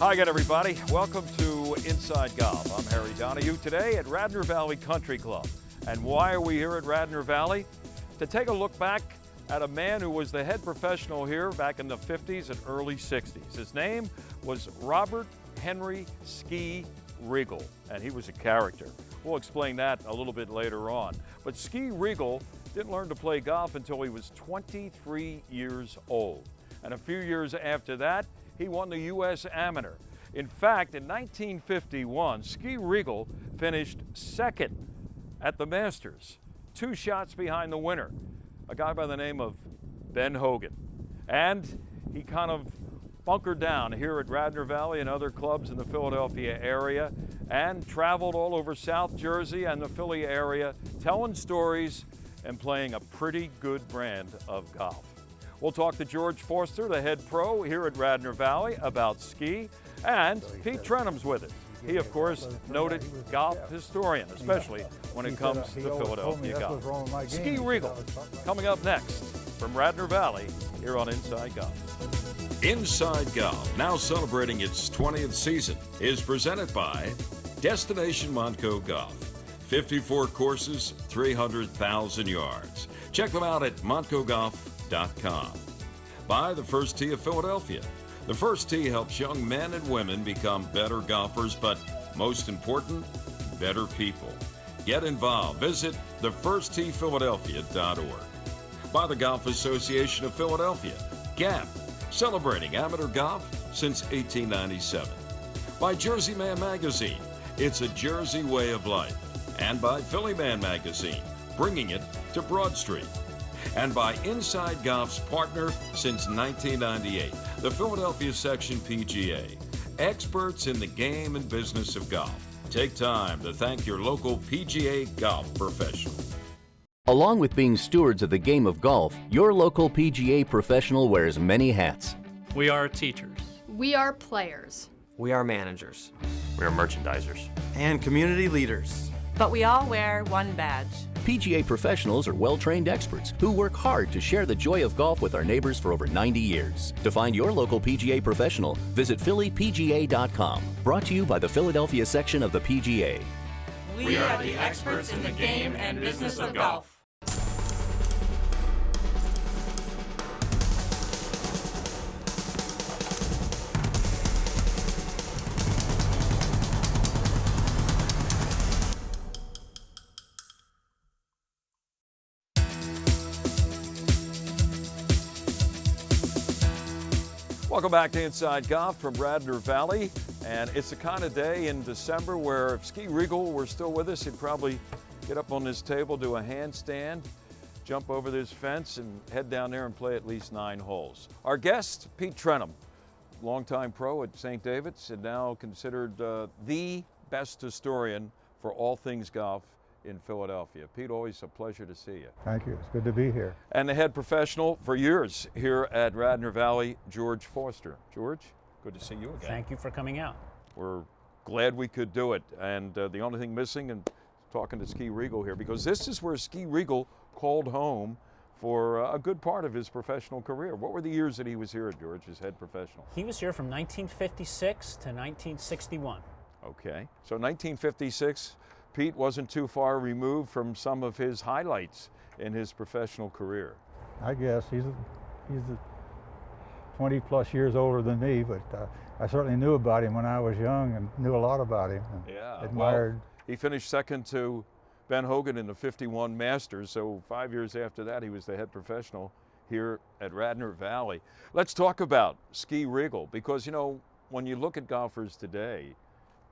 Hi again, everybody. Welcome to Inside Golf. I'm Harry Donahue today at Radnor Valley Country Club. And why are we here at Radnor Valley? To take a look back at a man who was the head professional here back in the 50s and early 60s. His name was Robert Henry Skee Riegel, and he was a character. We'll explain that a little bit later on. But Skee Riegel didn't learn to play golf until he was 23 years old. And a few years after that, he won the U.S. Amateur. In fact, in 1951, Skee Riegel finished second at the Masters, 2 shots behind the winner, a guy by the name of Ben Hogan. And he kind of bunkered down here at Radnor Valley and other clubs in the Philadelphia area and traveled all over South Jersey and the Philly area, telling stories and playing a pretty good brand of golf. We'll talk to George Forster, the head pro here at Radnor Valley, about Skee, and Pete Trenham's with us. He, of course, noted golf historian, especially when it comes to Philadelphia golf. Skee Riegel, coming up next from Radnor Valley here on Inside Golf. Inside Golf, now celebrating its 20th season, is presented by Destination Montco Golf. 54 courses, 300,000 yards. Check them out at montcogolf.com. By the First Tee of Philadelphia. The First Tee helps young men and women become better golfers, but most important, better people. Get involved. Visit thefirstteephiladelphia.org. By the Golf Association of Philadelphia, GAP, celebrating amateur golf since 1897. By Jersey Man Magazine, it's a Jersey way of life. And by Philly Man Magazine, bringing it to Broad Street. And by Inside Golf's partner since 1998, the Philadelphia Section PGA, experts in the game and business of golf. Take time to thank your local PGA golf professional. Along with being stewards of the game of golf, your local PGA professional wears many hats. We are teachers. We are players. We are managers. We are merchandisers. And community leaders. But we all wear one badge. PGA professionals are well-trained experts who work hard to share the joy of golf with our neighbors for over 90 years. To find your local PGA professional, visit phillypga.com. Brought to you by the Philadelphia section of the PGA. We are the experts in the game and business of golf. Welcome back to Inside Golf from Radnor Valley. And it's the kind of day in December where if Skee Riegel were still with us, he'd probably get up on this table, do a handstand, jump over this fence, and head down there and play at least 9 holes. Our guest, Pete Trenham, longtime pro at St. David's and now considered the best historian for all things golf in Philadelphia. Pete, always a pleasure to see you. Thank you. It's good to be here. And the head professional for years here at Radnor Valley, George Forster. George, good to see you again. Thank you for coming out. We're glad we could do it. And the only thing missing, and talking to Skee Riegel here, because this is where Skee Riegel called home for a good part of his professional career. What were the years that he was here, George, as head professional? He was here from 1956 to 1961. Okay, so 1956, Pete wasn't too far removed from some of his highlights in his professional career. I guess he's 20 plus years older than me, but I certainly knew about him when I was young and knew a lot about him. Yeah, admired. Well, he finished second to Ben Hogan in the 51 Masters, so 5 years after that he was the head professional here at Radnor Valley. Let's talk about Skee Riegel, because you know, when you look at golfers today,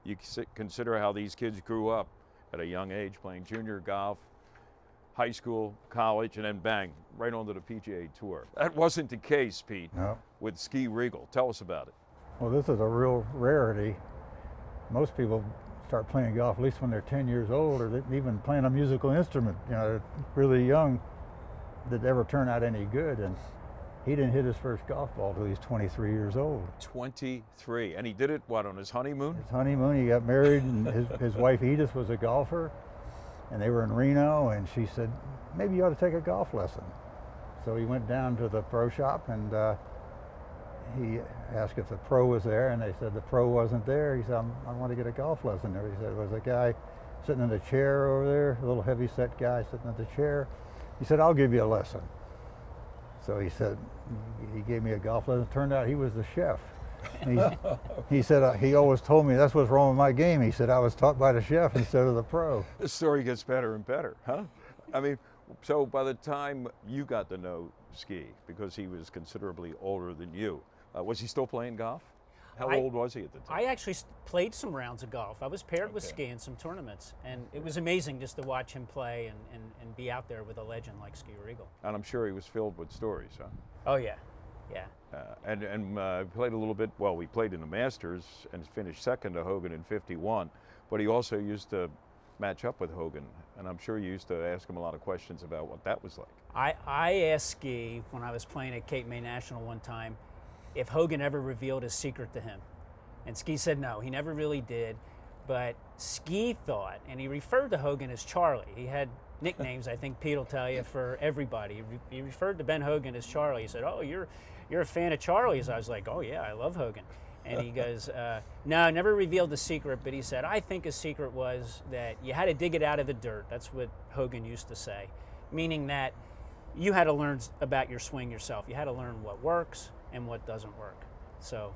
you consider how these kids grew up at a young age playing junior golf, high school, college, and then bang, right onto the PGA Tour. That wasn't the case, Pete, no. with Skee Riegel. Tell us about it. Well, this is a real rarity. Most people start playing golf at least when they're 10 years old, or even playing a musical instrument, you know, really young, that ever turn out any good. And he didn't hit his first golf ball till he was 23 years old. 23, and he did it, what, on his honeymoon? His honeymoon, he got married, and his wife Edith was a golfer, and they were in Reno, and she said, maybe you ought to take a golf lesson. So he went down to the pro shop, and he asked if the pro was there, and they said the pro wasn't there. He said, I want to get a golf lesson there. He said, there was a guy sitting in the chair over there, a little heavy-set guy sitting in the chair. He said, I'll give you a lesson. So he said, he gave me a golf lesson. Turned out he was the chef. He said, he always told me that's what's wrong with my game. He said, I was taught by the chef instead of the pro. This story gets better and better, huh? I mean, so by the time you got to know Skee, because he was considerably older than you, was he still playing golf? How old was he at the time? I actually played some rounds of golf. I was paired with Skee in some tournaments, and it was amazing just to watch him play and be out there with a legend like Skee Riegel. And I'm sure he was filled with stories, huh? Oh, yeah. Yeah. And played a little bit, well, we played in the Masters and finished second to Hogan in '51, but he also used to match up with Hogan, and I'm sure you used to ask him a lot of questions about what that was like. I asked Skee when I was playing at Cape May National one time if Hogan ever revealed his secret to him. And Skee said no, he never really did. But Skee thought, and he referred to Hogan as Charlie. He had nicknames, I think Pete will tell you, for everybody. He referred to Ben Hogan as Charlie. He said, oh, you're a fan of Charlie's. I was like, oh yeah, I love Hogan. And he goes, no, I never revealed the secret, but he said, I think his secret was that you had to dig it out of the dirt. That's what Hogan used to say, meaning that you had to learn about your swing yourself. You had to learn what works and what doesn't work. So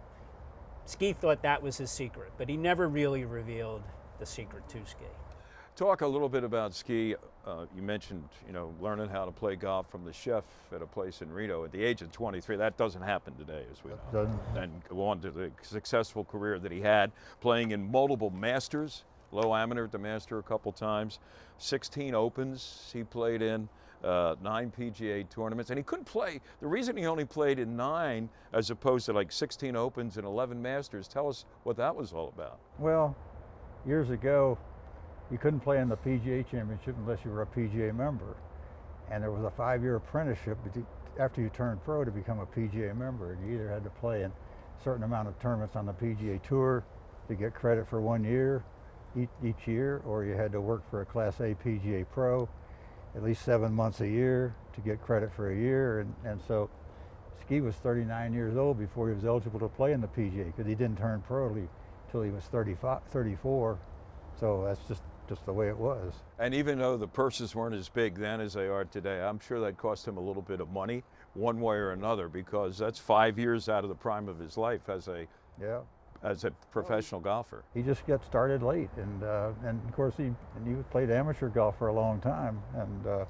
Skee thought that was his secret, but he never really revealed the secret to Skee. Talk a little bit about Skee. You mentioned, learning how to play golf from the chef at a place in Reno at the age of 23. That doesn't happen today, as we know. Doesn't. And go on to the successful career that he had, playing in multiple Masters, low amateur to master a couple times, 16 Opens he played in, 9 PGA tournaments, and he couldn't play. The reason he only played in 9 as opposed to like 16 Opens and 11 Masters, tell us what that was all about. Well, years ago, you couldn't play in the PGA Championship unless you were a PGA member. And there was a 5-year apprenticeship after you turned pro to become a PGA member. You either had to play in a certain amount of tournaments on the PGA Tour to get credit for 1 year each year, or you had to work for a Class A PGA Pro at least 7 months a year to get credit for a year. And so Skee was 39 years old before he was eligible to play in the PGA, because he didn't turn pro until he was 34. So that's just the way it was. And even though the purses weren't as big then as they are today, I'm sure that cost him a little bit of money one way or another, because that's 5 years out of the prime of his life as a professional golfer. He just got started late, and of course he played amateur golf for a long time, and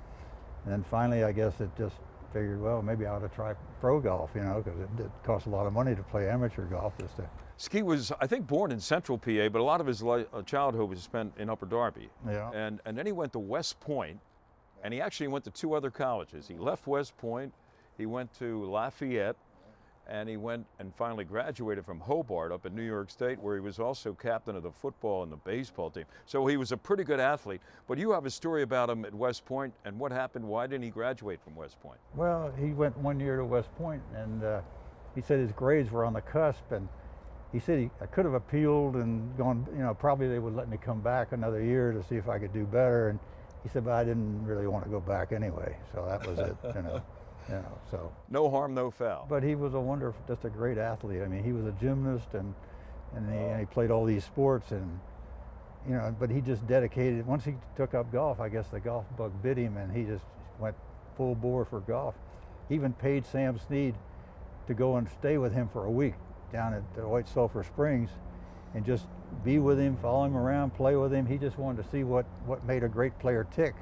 then finally I guess it just figured, well, maybe I ought to try pro golf, because it costs a lot of money to play amateur golf. Skee was, I think, born in Central PA, but a lot of his childhood was spent in Upper Darby. Yeah. And then he went to West Point, and he actually went to 2 other colleges. He left West Point, he went to Lafayette, and he went and finally graduated from Hobart up in New York State, where he was also captain of the football and the baseball team. So he was a pretty good athlete. But you have a story about him at West Point, and what happened? Why didn't he graduate from West Point? Well, he went 1 year to West Point, and he said his grades were on the cusp, and he said I could have appealed and gone, probably they would let me come back another year to see if I could do better. And he said, but I didn't really want to go back anyway. So that was it, so. No harm, no foul. But he was just a great athlete. I mean, he was a gymnast, and he played all these sports, and, but he just dedicated, once he took up golf, I guess the golf bug bit him, and he just went full bore for golf. He even paid Sam Snead to go and stay with him for a week down at White Sulphur Springs and just be with him, follow him around, play with him. He just wanted to see what made a great player tick,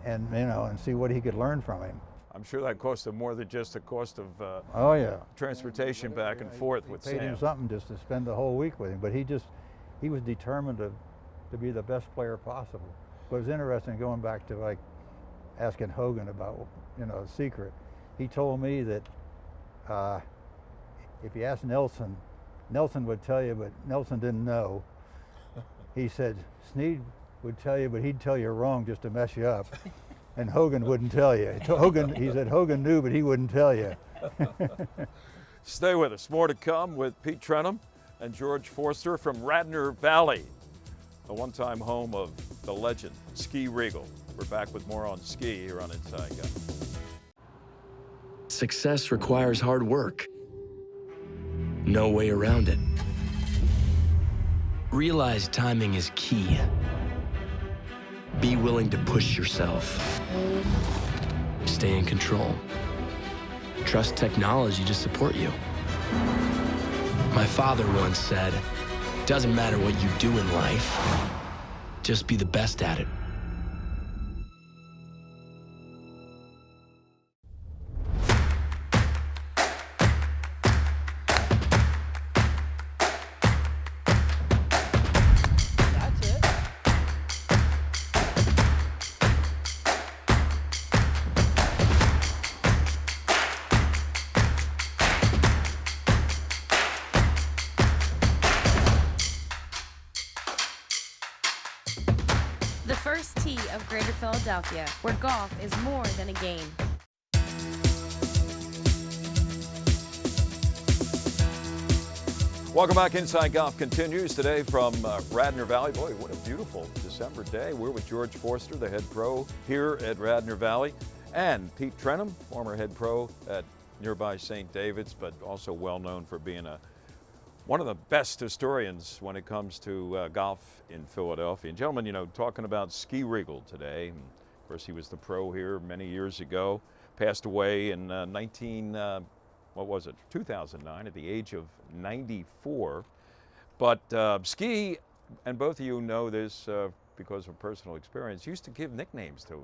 and and see what he could learn from him. I'm sure that cost him more than just the cost of transportation back and forth with Sam. Paid him something just to spend the whole week with him, but he was determined to be the best player possible. But it was interesting going back to asking Hogan about the secret. He told me that if you asked Nelson would tell you, but Nelson didn't know. He said Snead would tell you, but he'd tell you wrong just to mess you up. And Hogan wouldn't tell you. He said Hogan knew, but he wouldn't tell you. Stay with us. More to come with Pete Trenham and George Forster from Radnor Valley, the one-time home of the legend, Skee Riegel. We're back with more on Skee here on Inside Golf. Success requires hard work. no way around it. Realize timing is key. Be willing to push yourself. Stay in control. Trust technology to support you. My father once said, "Doesn't matter what you do in life, just be the best at it." The first tee of Greater Philadelphia, where golf is more than a game. Welcome back. Inside Golf continues today from Radnor Valley. Boy, what a beautiful December day. We're with George Forster, the head pro here at Radnor Valley, and Pete Trenham, former head pro at nearby St. David's, but also well known for being one of the best historians when it comes to golf in Philadelphia. And gentlemen, you know, talking about Skee Riegel today. And of course, he was the pro here many years ago. Passed away in 2009 at the age of 94. But Skee, and both of you know this because of personal experience, used to give nicknames to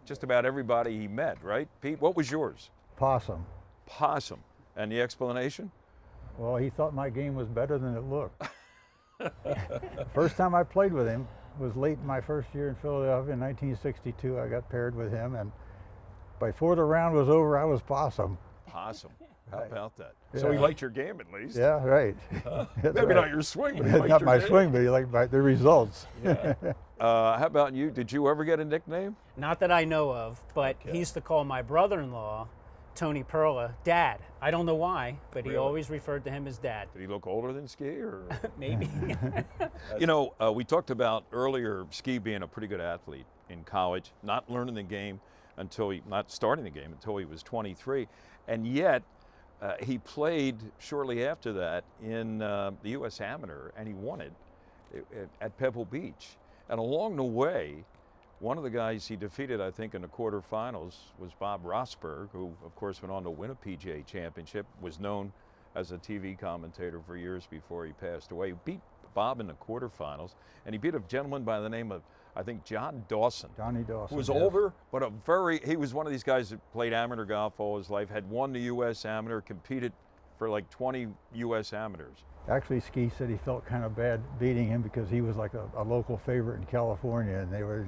just about everybody he met, right? Pete, what was yours? Possum. Possum. And the explanation? Well, he thought my game was better than it looked. First time I played with him was late in my first year in Philadelphia in 1962. I got paired with him, and before the round was over, I was Possum. Possum. How Right. about that? Yeah. So he liked your game at least. Yeah, right. Maybe right. not your swing, but he liked Not your my game. swing, but he liked the results. Yeah. How about you? Did you ever get a nickname? Not that I know of, but he used to call my brother-in-law, Tony Perla, Dad. I don't know why, but he Really? always referred to him as Dad. Did he look older than Skee, or? Maybe. You know, we talked about earlier Skee being a pretty good athlete in college, not learning the game not starting the game until he was 23, and yet he played shortly after that in the U.S. Amateur, and he won it at Pebble Beach. And along the way, one of the guys he defeated, I think, in the quarterfinals was Bob Rosberg, who, of course, went on to win a PGA championship, was known as a TV commentator for years before he passed away. He beat Bob in the quarterfinals, and he beat a gentleman by the name of, I think, John Dawson. Johnny Dawson. Who was yes. older, but he was one of these guys that played amateur golf all his life, had won the U.S. Amateur, competed for like 20 U.S. Amateurs. Actually, Skee said he felt kind of bad beating him because he was like a local favorite in California, and they were,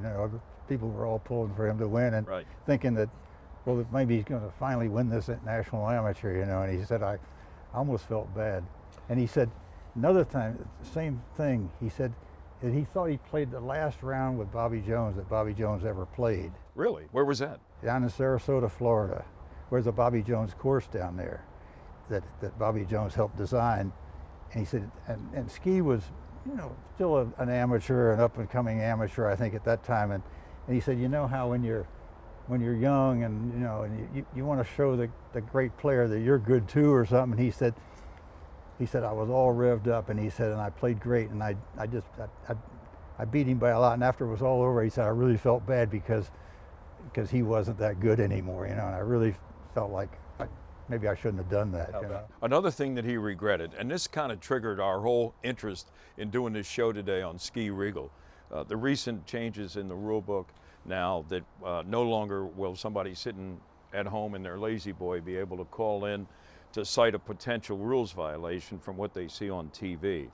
people were all pulling for him to win, and Right. thinking that, well, maybe he's going to finally win this at National Amateur, And he said, I almost felt bad. And he said, another time, same thing. He said that he thought he played the last round with Bobby Jones that Bobby Jones ever played. Really? Where was that? Down in Sarasota, Florida. Where's the Bobby Jones course down there that Bobby Jones helped design. And he said, and Skee was, still an amateur, an up-and-coming amateur, I think, at that time. And he said, how when you're young and, and you want to show the great player that you're good too or something. And he said, I was all revved up, and he said, and I played great, and I beat him by a lot. And after it was all over, he said, I really felt bad because he wasn't that good anymore, and I really felt like maybe I shouldn't have done that. Another thing that he regretted, and this kind of triggered our whole interest in doing this show today on Skee Riegel, the recent changes in the rule book now that no longer will somebody sitting at home in their lazy boy be able to call in to cite a potential rules violation from what they see on TV.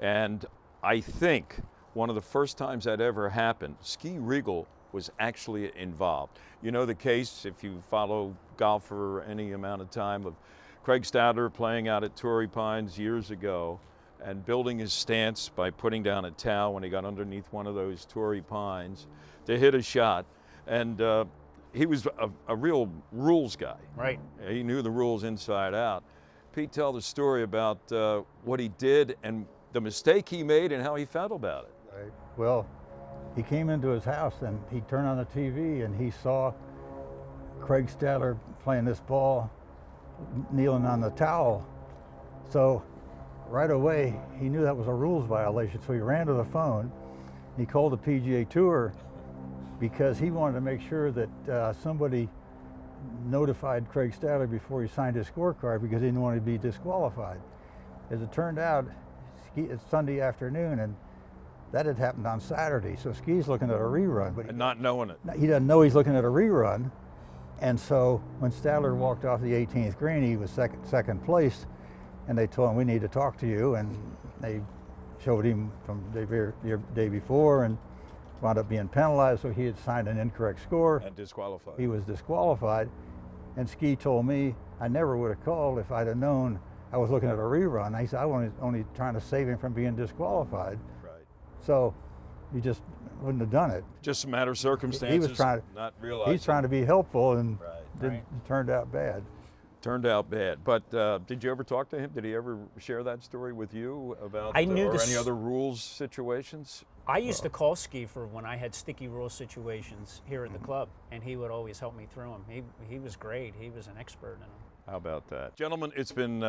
And I think one of the first times that ever happened, Skee Riegel was actually involved. You know the case, if you follow golf for any amount of time, of Craig Stadler playing out at Torrey Pines years ago and building his stance by putting down a towel when he got underneath one of those Torrey Pines to hit a shot. And he was a real rules guy. Right. He knew the rules inside out. Pete, tell the story about what he did and the mistake he made and how he felt about it. Right. Well, he came into his house and he turned on the TV and he saw Craig Stadler playing this ball, kneeling on the towel. So right away, he knew that was a rules violation, so he ran to the phone. He called the PGA Tour because he wanted to make sure that somebody notified Craig Stadler before he signed his scorecard because he didn't want to be disqualified. As it turned out, it's Sunday afternoon, and that had happened on Saturday, so Skee's looking at a rerun. But And not knowing it. he doesn't know he's looking at a rerun, and so when Stadler walked off the 18th green, he was second place, and they told him, we need to talk to you, and they showed him from the day before and wound up being penalized, so he had signed an incorrect score. And disqualified. He was disqualified, and Skee told me, I never would have called if I'd have known I was looking at a rerun. He said, I was only trying to save him from being disqualified. Right. So he just wouldn't have done it. Just a matter of circumstances. He was trying, not realizing. he's trying to be helpful, and Right. it turned out bad. Turned out bad. But did you ever talk to him? Did he ever share that story with you about I knew or this- any other rules situations? I used to call Skee for when I had sticky rule situations here at the club, and he would always help me through them. He was great. He was an expert in them. How about that? Gentlemen, it's been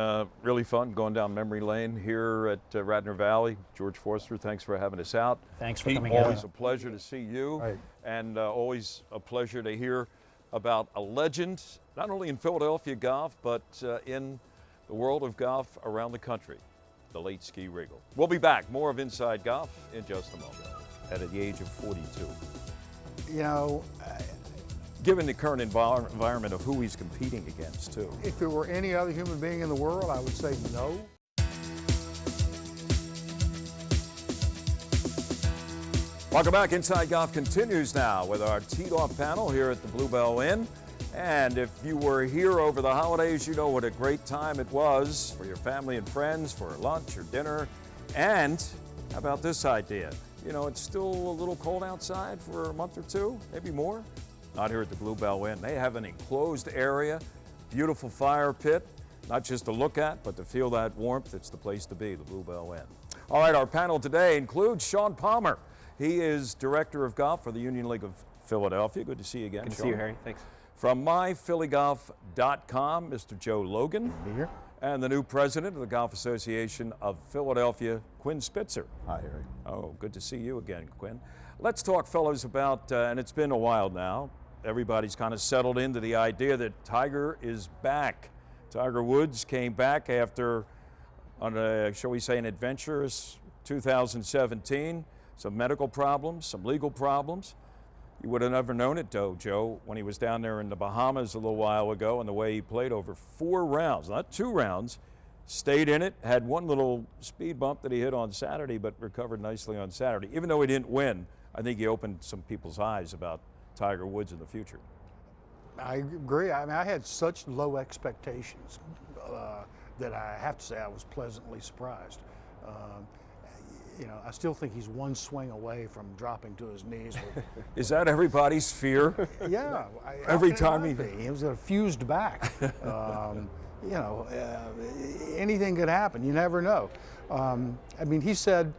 really fun going down memory lane here at Radnor Valley. George Forster, thanks for having us out. Thanks for Pete, coming out. always a pleasure to see you, Right. and always a pleasure to hear about a legend, not only in Philadelphia golf, but in the world of golf around the country, the late Skee Riegel. We'll be back. More of Inside Golf in just a moment. At the age of 42. You know, Given the current environment of who he's competing against, too. if it were any other human being in the world, I would say no. Welcome back. Inside Golf continues now with our teed-off panel here at the Bluebell Inn. And if you were here over the holidays, you know what a great time it was for your family and friends, for lunch or dinner. And how about this idea? You know, it's still a little cold outside for a month or two, maybe more. Not here at the Bluebell Inn. They have an enclosed area, beautiful fire pit, not just to look at, but to feel that warmth. It's the place to be, the Bluebell Inn. All right, our panel today includes Sean Palmer. He is Director of Golf for the Union League of Philadelphia. Good to see you again, Good to Sean. see you, Harry. Thanks. From myphillygolf.com, Mr. Joe Logan. Be here. And the new president of the Golf Association of Philadelphia, Quinn Spitzer. Hi, Harry. Oh, good to see you again, Quinn. Let's talk, fellas, about, and it's been a while now, everybody's kind of settled into the idea that Tiger is back. Tiger Woods came back after, on a, shall we say, an adventurous 2017. Some medical problems, some legal problems. You would have never known it, though, Joe, when he was down there in the Bahamas a little while ago, and the way he played over 4 rounds, not 2 rounds, stayed in it, had one little speed bump that he hit on Saturday, but recovered nicely on Saturday. Even though he didn't win, I think he opened some people's eyes about Tiger Woods in the future. I agree. I mean, I had such low expectations that I have to say I was pleasantly surprised. You know, I still think he's one swing away from dropping to his knees. Is that everybody's fear? Yeah. Every time he was a fused back. You know, anything could happen. You never know. I mean, he said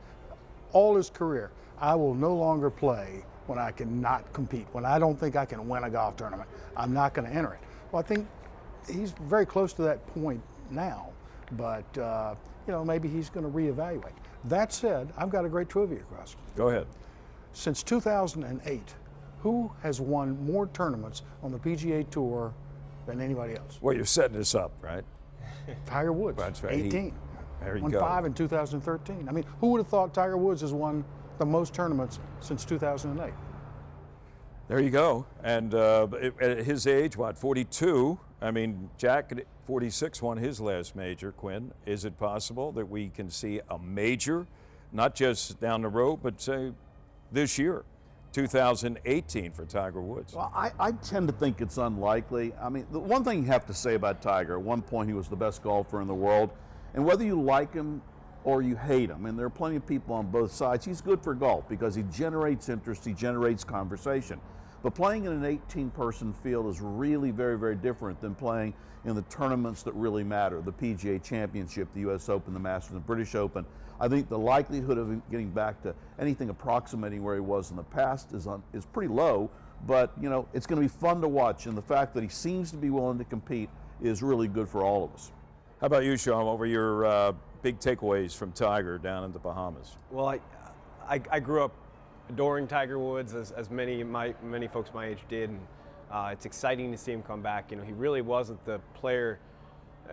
all his career, I will no longer play when I cannot compete, when I don't think I can win a golf tournament. I'm not going to enter it. Well, I think he's very close to that point now, but you know, maybe he's going to reevaluate. That said, I've got a great trivia question. Go ahead. Since 2008, who has won more tournaments on the PGA Tour than anybody else? Well, you're setting this up, right? Tiger Woods, That's right. 18. There you won go. 5 in 2013. I mean, who would have thought Tiger Woods has won the most tournaments since 2008? There you go. And at his age, what, 42? I mean, Jack at 46 won his last major, Quinn. Is it possible that we can see a major, not just down the road, but say this year, 2018 for Tiger Woods? Well, I tend to think it's unlikely. I mean, the one thing you have to say about Tiger, at one point he was the best golfer in the world, and whether you like him or you hate him, and there are plenty of people on both sides, he's good for golf because he generates interest, he generates conversation. But playing in an 18-person field is really very, very different than playing in the tournaments that really matter, the PGA Championship, the US Open, the Masters, the British Open. I think the likelihood of getting back to anything approximating where he was in the past is pretty low, but you know, it's going to be fun to watch, and the fact that he seems to be willing to compete is really good for all of us. How about you, Sean? What were your big takeaways from Tiger down in the Bahamas? Well, I grew up adoring Tiger Woods, as many folks my age did, and it's exciting to see him come back. You know, he really wasn't the player.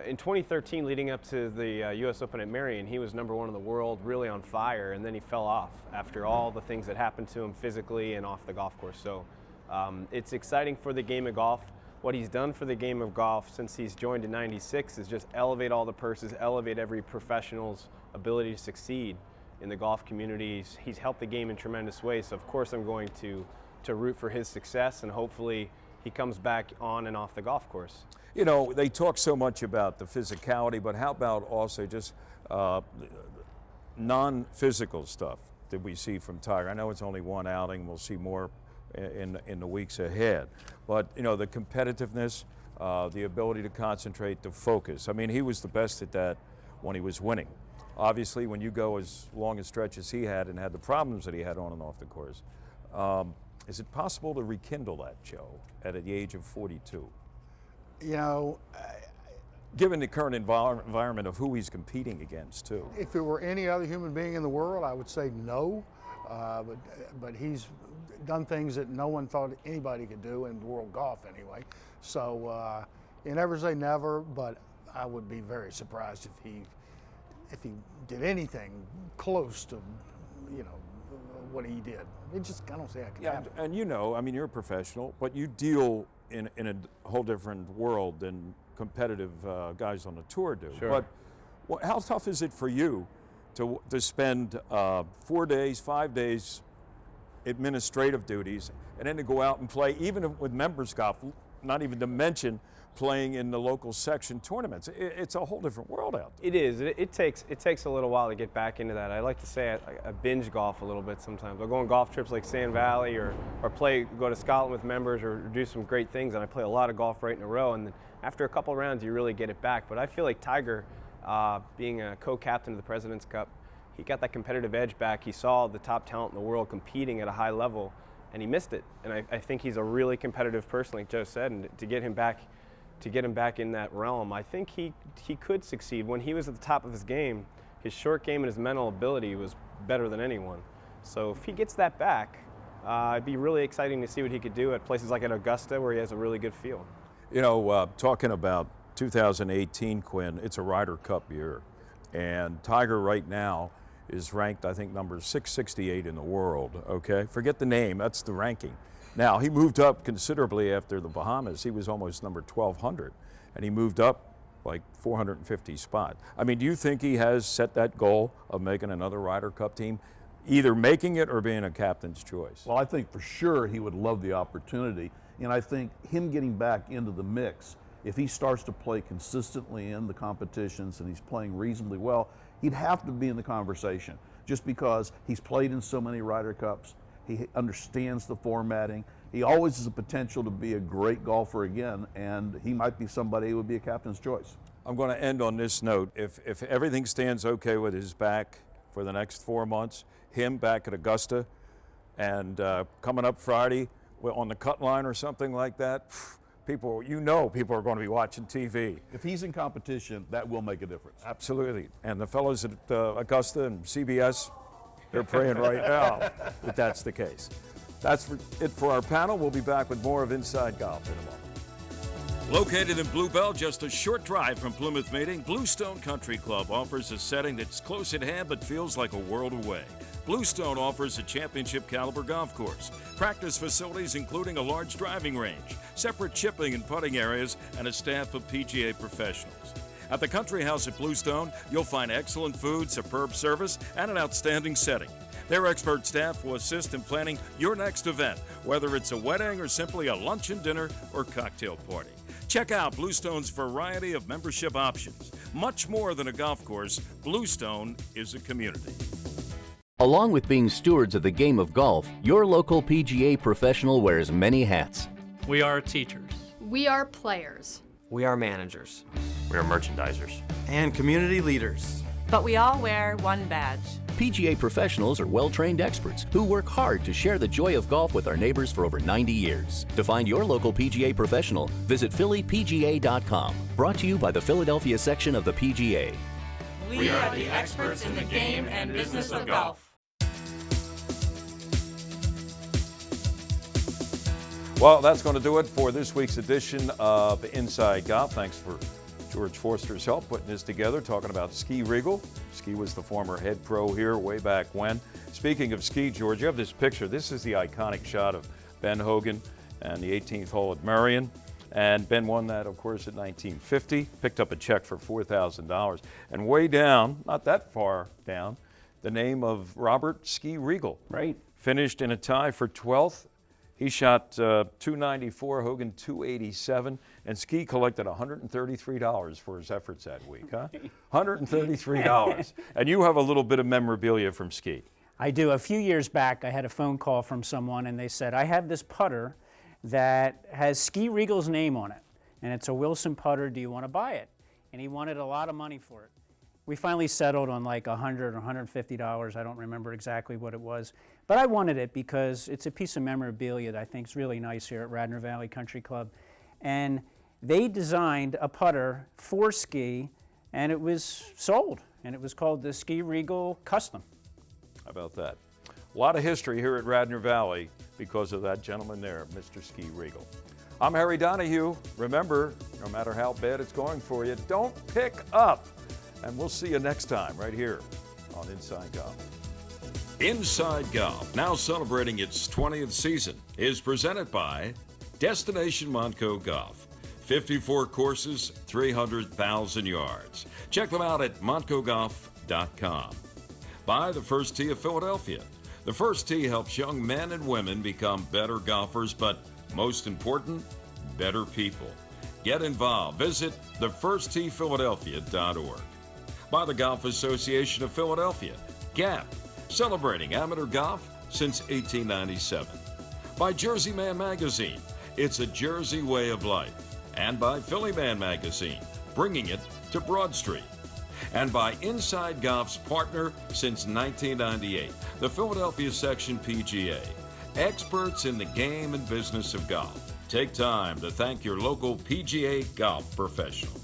In 2013, leading up to the U.S. Open at Marion, he was #1 in the world, really on fire, and then he fell off after all the things that happened to him physically and off the golf course. So it's exciting for the game of golf. What he's done for the game of golf since he's joined in '96 is just elevate all the purses, elevate every professional's ability to succeed in the golf community. He's helped the game in tremendous ways, so of course I'm going to root for his success, and hopefully he comes back on and off the golf course. You know, they talk so much about the physicality, but how about also just non-physical stuff that we see from Tiger? I know it's only one outing. We'll see more in the weeks ahead. But, you know, the competitiveness, the ability to concentrate, the focus. I mean, he was the best at that when he was winning. Obviously, when you go as long a stretch as he had and had the problems that he had on and off the course, is it possible to rekindle that, Joe, at the age of 42? You know, given the current environment of who he's competing against, too. If it were any other human being in the world, I would say no. But he's done things that no one thought anybody could do in world golf anyway. So you never say never, but I would be very surprised if he did anything close to, you know, what he did. I don't say I can happen. And you know, I mean, you're a professional, but you deal in a whole different world than competitive guys on the tour do. Sure. But how tough is it for you to spend 4 days, 5 days administrative duties, and then to go out and play, even with members golf, not even to mention playing in the local section tournaments? It's a whole different world out there. It is. It takes a little while to get back into that. I like to say I binge golf a little bit sometimes. I'll go on golf trips like Sand Valley or go to Scotland with members or do some great things, and I play a lot of golf right in a row, and then after a couple rounds you really get it back. But I feel like Tiger, being a co-captain of the President's Cup, he got that competitive edge back. He saw the top talent in the world competing at a high level, and he missed it. And I think he's a really competitive person, like Joe said, and to get him back in that realm, I think he could succeed. When he was at the top of his game, his short game and his mental ability was better than anyone. So if he gets that back, it'd be really exciting to see what he could do at places like at Augusta, where he has a really good field. You know, talking about 2018, Quinn, it's a Ryder Cup year, and Tiger right now is ranked, I think, number 668 in the world, okay? Forget the name, that's the ranking. Now, he moved up considerably after the Bahamas. He was almost number 1,200, and he moved up like 450 spots. I mean, do you think he has set that goal of making another Ryder Cup team, either making it or being a captain's choice? Well, I think for sure he would love the opportunity, and I think him getting back into the mix, if he starts to play consistently in the competitions and he's playing reasonably well, he'd have to be in the conversation just because he's played in so many Ryder Cups. He understands the formatting. He always has the potential to be a great golfer again, and he might be somebody who would be a captain's choice. I'm going to end on this note. If everything stands okay with his back for the next 4 months, him back at Augusta, and coming up Friday on the cut line or something like that, people are going to be watching TV. If he's in competition, that will make a difference. Absolutely. And the fellows at Augusta and CBS, they're praying right now that that's the case. That's it for our panel. We'll be back with more of Inside Golf in a moment. Located in Bluebell, just a short drive from Plymouth Meeting, Bluestone Country Club offers a setting that's close at hand but feels like a world away. Bluestone offers a championship caliber golf course, practice facilities including a large driving range, separate chipping and putting areas, and a staff of PGA professionals. At the Country House at Bluestone, you'll find excellent food, superb service, and an outstanding setting. Their expert staff will assist in planning your next event, whether it's a wedding or simply a luncheon, dinner, or cocktail party. Check out Bluestone's variety of membership options. Much more than a golf course, Bluestone is a community. Along with being stewards of the game of golf, your local PGA professional wears many hats. We are teachers. We are players. We are managers. We are merchandisers. And community leaders. But we all wear one badge. PGA professionals are well-trained experts who work hard to share the joy of golf with our neighbors for over 90 years. To find your local PGA professional, visit phillypga.com. Brought to you by the Philadelphia section of the PGA. We are the experts in the game and business of golf. Well, that's going to do it for this week's edition of Inside Golf. Thanks for George Forster's help putting this together, talking about Skee Riegel. Skee was the former head pro here way back when. Speaking of Skee, George, you have this picture. This is the iconic shot of Ben Hogan and the 18th hole at Merion. And Ben won that, of course, in 1950, picked up a check for $4,000. And way down, not that far down, the name of Robert Skee Riegel. Right. Finished in a tie for 12th. He shot 294, Hogan 287, and Skee collected $133 for his efforts that week, huh? $133. And you have a little bit of memorabilia from Skee. I do. A few years back, I had a phone call from someone, and they said, I have this putter that has Skee Riegel's name on it, and it's a Wilson putter. Do you want to buy it? And he wanted a lot of money for it. We finally settled on like $100 or $150. I don't remember exactly what it was. But I wanted it because it's a piece of memorabilia that I think is really nice here at Radnor Valley Country Club. And they designed a putter for Skee, and it was sold. And it was called the Skee Riegel Custom. How about that? A lot of history here at Radnor Valley because of that gentleman there, Mr. Skee Riegel. I'm Harry Donahue. Remember, no matter how bad it's going for you, don't pick up. And we'll see you next time right here on Inside Golf. Inside Golf, now celebrating its 20th season, is presented by Destination Montco Golf. 54 courses, 300,000 yards. Check them out at montcogolf.com. By the First Tee of Philadelphia. The First Tee helps young men and women become better golfers, but most important, better people. Get involved. Visit thefirstteephiladelphia.org. By the Golf Association of Philadelphia, GAP, celebrating amateur golf since 1897. By Jersey Man Magazine, it's a Jersey way of life. And by Philly Man Magazine, bringing it to Broad Street. And by Inside Golf's partner since 1998, the Philadelphia Section PGA, experts in the game and business of golf. Take time to thank your local PGA golf professional.